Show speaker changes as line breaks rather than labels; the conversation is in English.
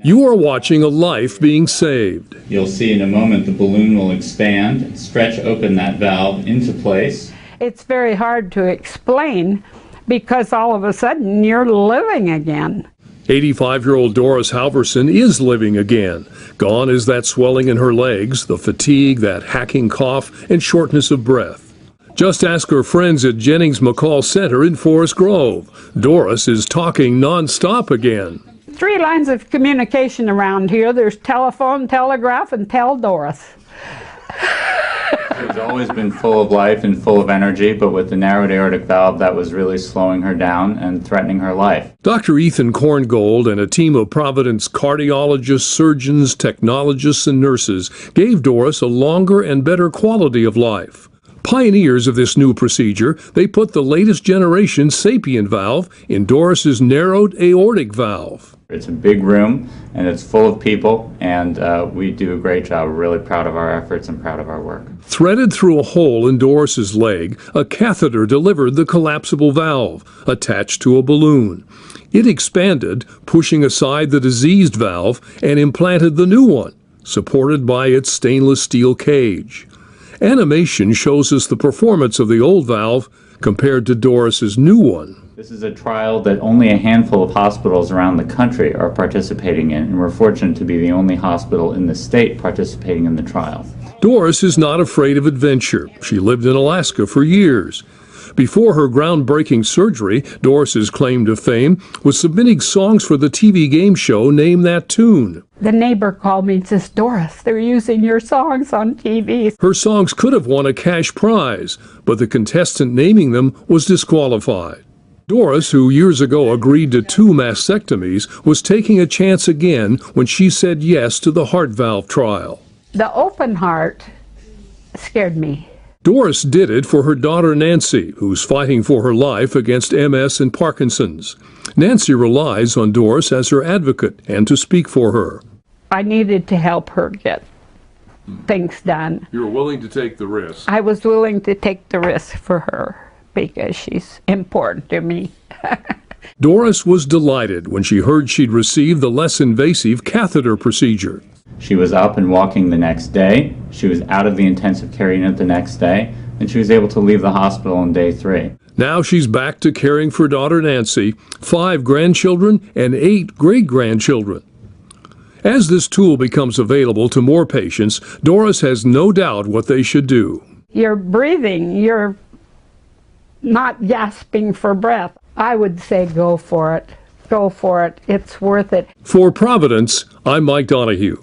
You are watching a life being saved.
You'll see in a moment the balloon will expand and stretch open that valve into place.
It's very hard to explain because all of a sudden you're living again.
85-year-old Doris Halverson is living again. Gone is that swelling in her legs, the fatigue, that hacking cough, and shortness of breath. Just ask her friends at Jennings McCall Center in Forest Grove. Doris is talking non-stop again.
3 lines of communication around here. There's telephone, telegraph, and tell Doris.
She's always been full of life and full of energy, but with the narrowed aortic valve, that was really slowing her down and threatening her life.
Dr. Ethan Korngold and a team of Providence cardiologists, surgeons, technologists, and nurses gave Doris a longer and better quality of life. Pioneers of this new procedure, they put the latest generation Sapien valve in Doris's narrowed aortic valve.
It's a big room, and it's full of people, and we do a great job. We're really proud of our efforts and proud of our work.
Threaded through a hole in Doris's leg, a catheter delivered the collapsible valve, attached to a balloon. It expanded, pushing aside the diseased valve, and implanted the new one, supported by its stainless steel cage. Animation shows us the performance of the old valve compared to Doris's new one.
This is a trial that only a handful of hospitals around the country are participating in, and we're fortunate to be the only hospital in the state participating in the trial.
Doris is not afraid of adventure. She lived in Alaska for years. Before her groundbreaking surgery, Doris's claim to fame was submitting songs for the TV game show Name That Tune.
The neighbor called me and says, Doris, they're using your songs on TV.
Her songs could have won a cash prize, but the contestant naming them was disqualified. Doris, who years ago agreed to 2 mastectomies, was taking a chance again when she said yes to the heart valve trial.
The open heart scared me.
Doris did it for her daughter Nancy, who's fighting for her life against MS and Parkinson's. Nancy relies on Doris as her advocate and to speak for her.
I needed to help her get things done.
You were willing to take the risk.
I was willing to take the risk for her because she's important to me.
Doris was delighted when she heard she'd received the less invasive catheter procedure.
She was up and walking the next day. She was out of the intensive care unit the next day, and she was able to leave the hospital on day 3.
Now she's back to caring for daughter Nancy, 5 grandchildren, and 8 great-grandchildren. As this tool becomes available to more patients, Doris has no doubt what they should do.
You're breathing. You're not gasping for breath. I would say go for it. Go for it. It's worth it.
For Providence, I'm Mike Donahue.